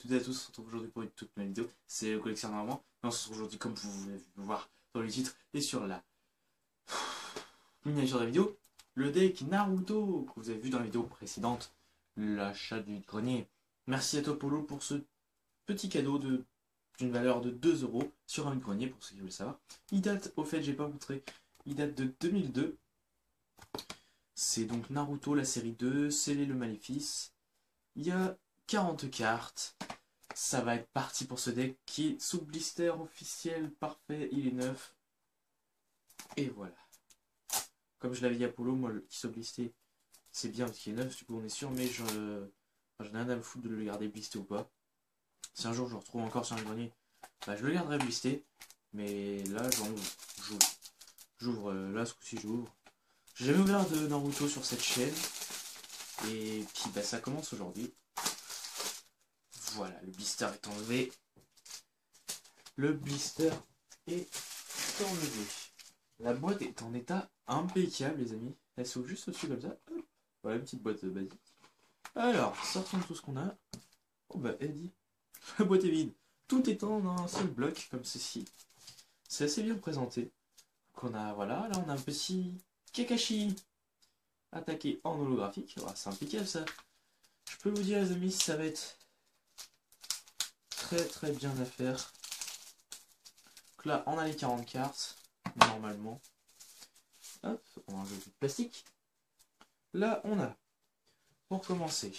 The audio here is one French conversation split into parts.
toutes et à tous, on se retrouve aujourd'hui pour une toute nouvelle vidéo. C'est le collectionneur normand. On se retrouve aujourd'hui, comme vous pouvez le voir dans le titre et sur la miniature de la vidéo, le deck Naruto que vous avez vu dans la vidéo précédente, l'achat du grenier. Merci à toi Polo pour ce petit cadeau d'une valeur de 2 euros sur un grenier pour ceux qui veulent savoir. Il date, au fait, j'ai pas montré, il date de 2002. C'est donc Naruto, la série 2, Scellé le Maléfice. Il y a 40 cartes. Ça va être parti pour ce deck qui est sous blister officiel, parfait, il est neuf. Et voilà. Comme je l'avais dit à Polo, moi, le qui soit blisté, c'est bien parce qu'il est neuf, du coup on est sûr, mais j'en ai rien à me foutre de le garder blisté ou pas. Si un jour je le retrouve encore sur un grenier, bah, je le garderai blisté. Mais là, j'ouvre, là ce coup-ci j'ouvre. J'ai jamais ouvert de Naruto sur cette chaîne. Et puis bah, ça commence aujourd'hui. Voilà, le blister est enlevé. Le blister est enlevé. La boîte est en état impeccable, les amis. Elle s'ouvre juste au-dessus comme ça. Hop. Voilà, une petite boîte basique. Alors, sortons de tout ce qu'on a. Oh bah, Eddie. La boîte est vide. Tout étant dans un seul bloc, comme ceci. C'est assez bien présenté. Donc on a, voilà, là on a un petit Kakashi attaqué en holographique. Oh, c'est impeccable ça. Je peux vous dire, les amis, ça va être très bien à faire. Donc là, on a les 40 cartes, normalement. Hop, on a un jeu de plastique. Là, on a, pour commencer,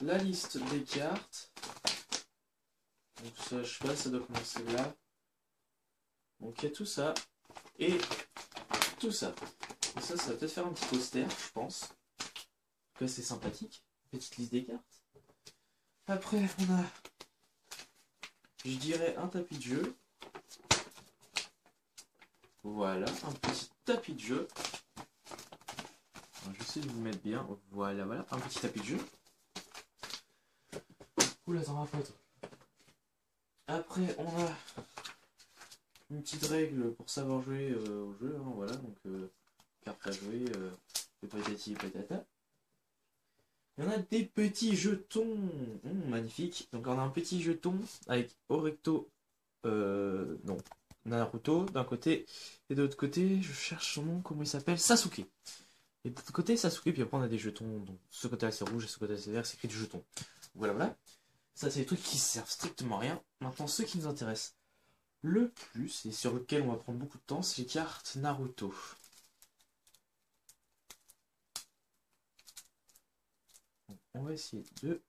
la liste des cartes. Donc ça, je sais pas, ça doit commencer là. Donc il y a tout ça et tout ça. Et ça va peut-être faire un petit poster, je pense. En tout cas, c'est sympathique. Petite liste des cartes. Après, on a, je dirais, un tapis de jeu. Voilà, un petit tapis de jeu. Alors, j'essaie de vous mettre bien. Voilà, un petit tapis de jeu. Oula, t'en vas pas toi. Après, on a une petite règle pour savoir jouer au jeu. Hein, voilà, donc carte à jouer, patati patata. Il y en a des petits jetons. Magnifique. Donc on a un petit jeton avec Orecto, non, Naruto d'un côté. Et de l'autre côté, je cherche son nom, comment il s'appelle, Sasuke. Et de l'autre côté, Sasuke, puis après on a des jetons. Donc ce côté-là c'est rouge et ce côté-là c'est vert, c'est écrit du jeton. Voilà. Ça c'est des trucs qui servent strictement à rien. Maintenant, ceux qui nous intéressent le plus, et sur lequel on va prendre beaucoup de temps, c'est les cartes Naruto. On va essayer de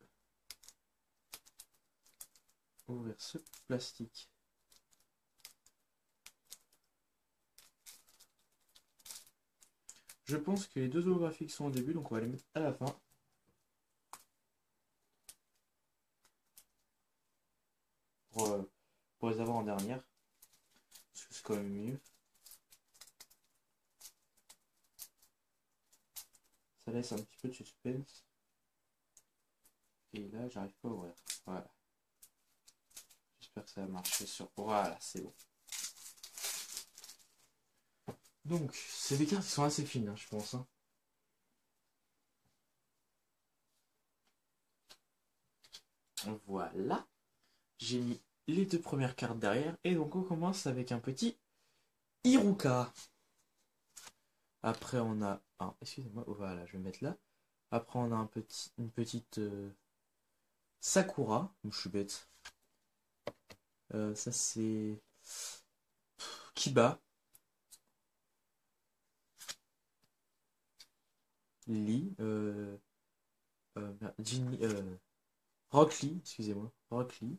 ouvrir ce plastique. Je pense que les deux holographiques sont au début, donc on va les mettre à la fin. Pour les avoir en dernière. Parce que c'est quand même mieux. Ça laisse un petit peu de suspense. Et là, j'arrive pas à ouvrir. Voilà. J'espère que ça va marcher sur... Voilà, c'est bon. Donc, c'est des cartes qui sont assez fines, hein, je pense. Hein. Voilà. J'ai mis les deux premières cartes derrière. Et donc, on commence avec un petit Iruka. Après, on a... Ah, excusez-moi. Voilà, je vais mettre là. Après, on a une petite... Sakura. Je suis bête. Ça, c'est... Kiba. Lee. Ginny... Rock Lee, excusez-moi. Rock Lee.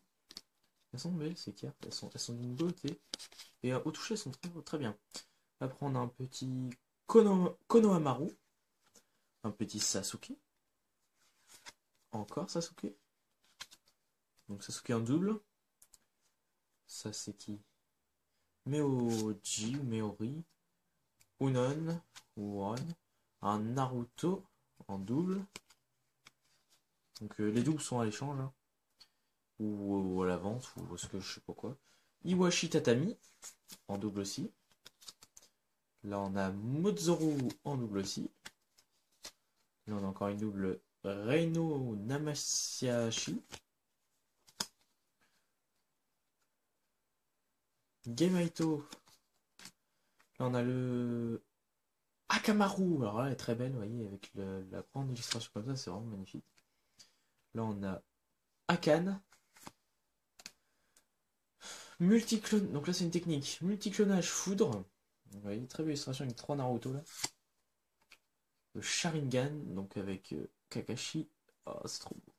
Elles sont belles ces cartes. Elles sont d'une beauté. Et au toucher, elles sont très bien. Après, on a un petit Konohamaru. Un petit Sasuke. Encore Sasuke. Donc Sasuke en double. Ça, c'est qui? Meoji ou Meori. Unon ou Ron. Un Naruto en double. Donc les doubles sont à l'échange. Hein. Ou à la vente, ou ce que je sais pas quoi. Iwashi Tatami en double aussi. Là on a Mozoro en double aussi. Là on a encore une double Reino Namasiashi. Gemaito. Là, on a le Akamaru. Alors là, elle est très belle, vous voyez, avec la grande illustration comme ça, c'est vraiment magnifique. Là, on a Akan. Multiclone. Donc là, c'est une technique. Multiclonage foudre. Vous voyez, très belle illustration avec 3 Naruto là. Le Sharingan, donc avec Kakashi. Oh, c'est trop beau.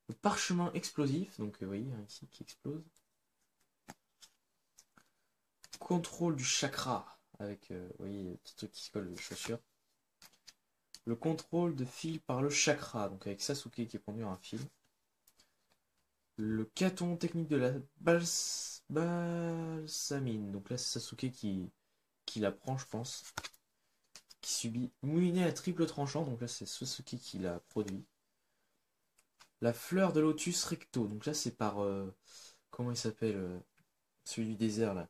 Le parchemin explosif, donc vous voyez, ici qui explose. Contrôle du chakra, avec, vous voyez, le petit truc qui se colle aux chaussures. Le contrôle de fil par le chakra, donc avec Sasuke qui est pendu à un fil. Le caton technique de la balsamine, donc là c'est Sasuke qui la prend, je pense. Qui subit moulinet à triple tranchant, donc là c'est Sasuke qui l'a produit. La fleur de lotus recto, donc là c'est par, comment il s'appelle, celui du désert là.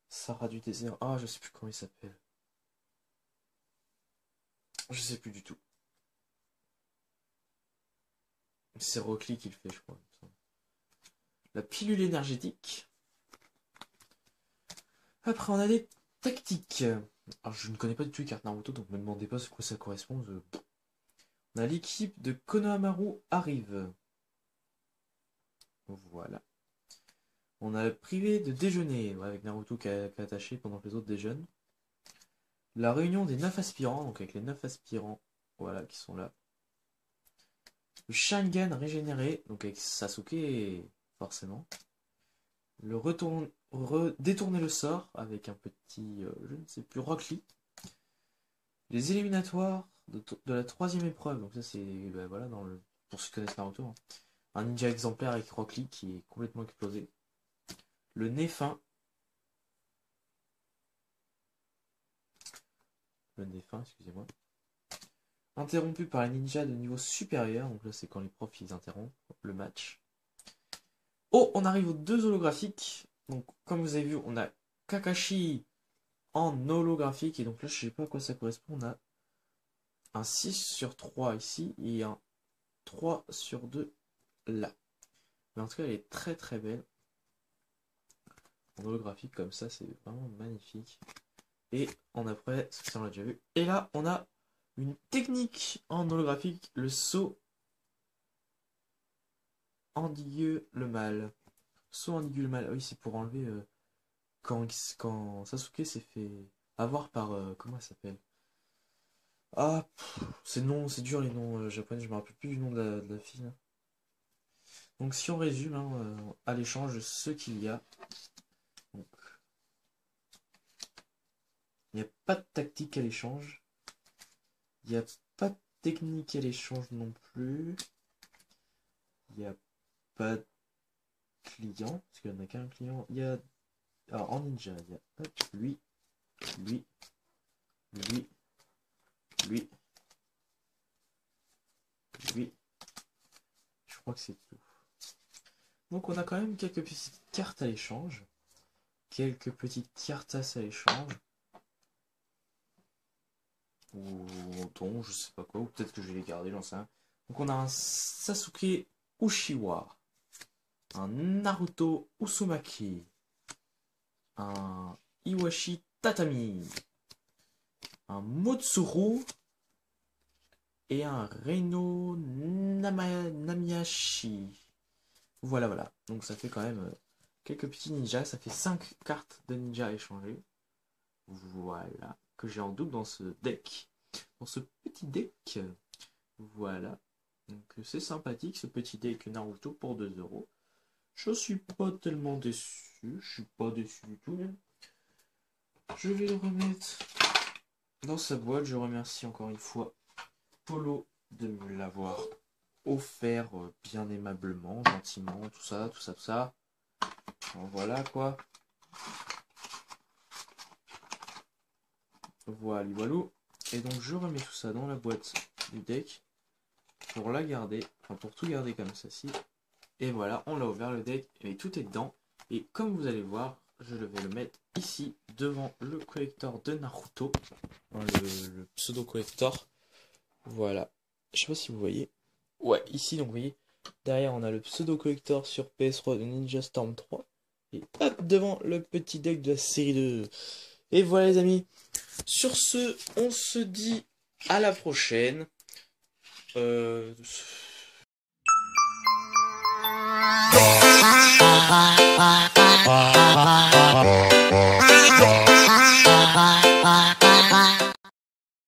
Sarah du désert. Ah, je sais plus comment il s'appelle. Je sais plus du tout. C'est Rock Lee qui le fait, je crois. La pilule énergétique. Après, on a des tactiques. Alors, je ne connais pas du tout les cartes Naruto, donc ne me demandez pas à quoi ça correspond. On a l'équipe de Konohamaru arrive. Voilà. On a privé de déjeuner, avec Naruto qui a attaché pendant que les autres déjeunent. La réunion des 9 aspirants, donc avec les 9 aspirants, voilà, qui sont là. Le Sharingan régénéré, donc avec Sasuke, forcément. Le détourner le sort, avec un petit, je ne sais plus, Rock Lee. Les éliminatoires de la 3e épreuve, donc ça c'est, ben voilà, pour ceux qui connaissent Naruto, hein. Un ninja exemplaire avec Rock Lee qui est complètement explosé. Le nez fin. Le nez fin, excusez-moi. Interrompu par les ninjas de niveau supérieur, donc là c'est quand les profs ils interrompent le match. Oh, on arrive aux 2 holographiques. Donc comme vous avez vu, on a Kakashi en holographique, et donc là je sais pas à quoi ça correspond. On a un 6 sur 3 ici et un 3 sur 2 là. Mais en tout cas elle est très très belle. En holographique comme ça, c'est vraiment magnifique. Et en après, ça on l'a déjà vu. Et là on a une technique en holographique, le saut endigueux le mal. Saut endigueux le mal, ah oui, c'est pour enlever quand Sasuke s'est fait avoir par, comment elle s'appelle? Ah, c'est dur les noms japonais, je me rappelle plus du nom de la fille là. Donc si on résume, hein, à l'échange, ce qu'il y a. Donc, il n'y a pas de tactique à l'échange. Il n'y a pas de technique à l'échange non plus. Il n'y a pas de client, parce qu'il n'y en a qu'un client. Il y a, alors en ninja, il y a hop, lui, lui, lui, lui, lui. Je crois que c'est tout. Donc on a quand même quelques petites cartes à l'échange. Quelques petites cartasses à l'échange. Ou ton, je sais pas quoi, ou peut-être que je vais les garder, j'en sais rien. Donc on a un Sasuke Uchiwa, un Naruto Uzumaki, un Iwashi Tatami, un Motsuru et un Reino Namiyashi. Voilà, voilà. Donc ça fait quand même quelques petits ninjas. Ça fait 5 cartes de ninja à échanger. Voilà. Que j'ai en double dans ce deck. Dans ce petit deck. Voilà. Donc c'est sympathique ce petit deck Naruto pour 2 euros. Je suis pas tellement déçu. Je suis pas déçu du tout. Même. Je vais le remettre dans sa boîte. Je remercie encore une fois Polo de me l'avoir offert bien aimablement, gentiment, tout ça, tout ça, tout ça. Voilà quoi. Voilà, voilà. Et donc je remets tout ça dans la boîte du deck pour la garder, enfin pour tout garder comme ça ci. Et voilà, on l'a ouvert le deck et tout est dedans. Et comme vous allez voir, je vais le mettre ici devant le collector de Naruto, le pseudo collector. Voilà. Je sais pas si vous voyez. Ouais, ici, donc vous voyez, derrière on a le pseudo collector sur PS3 de Ninja Storm 3. Et hop, devant le petit deck de la série 2. Et voilà les amis. Sur ce, on se dit à la prochaine.